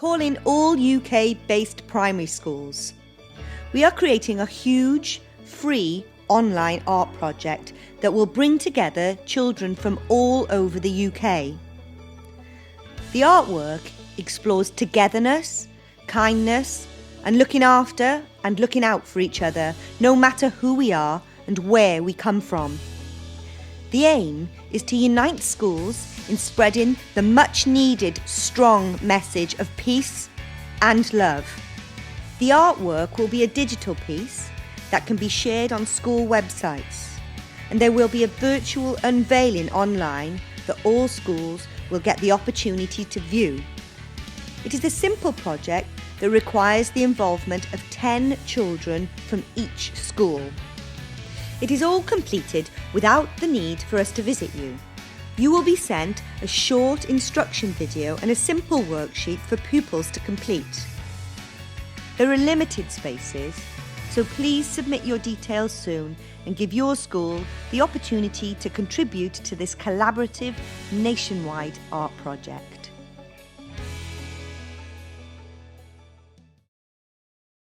Calling all UK-based primary schools. We are creating a huge, free online art project that will bring together children from all over the UK. The artwork explores togetherness, kindness, and looking after and looking out for each other, no matter who we are and where we come from. The aim is to unite schools in spreading the much-needed strong message of peace and love. The artwork will be a digital piece that can be shared on school websites, and there will be a virtual unveiling online that all schools will get the opportunity to view. It is a simple project that requires the involvement of 10 children from each school. It is all completed without the need for us to visit you. You will be sent a short instruction video and a simple worksheet for pupils to complete. There are limited spaces, so please submit your details soon and give your school the opportunity to contribute to this collaborative nationwide art project.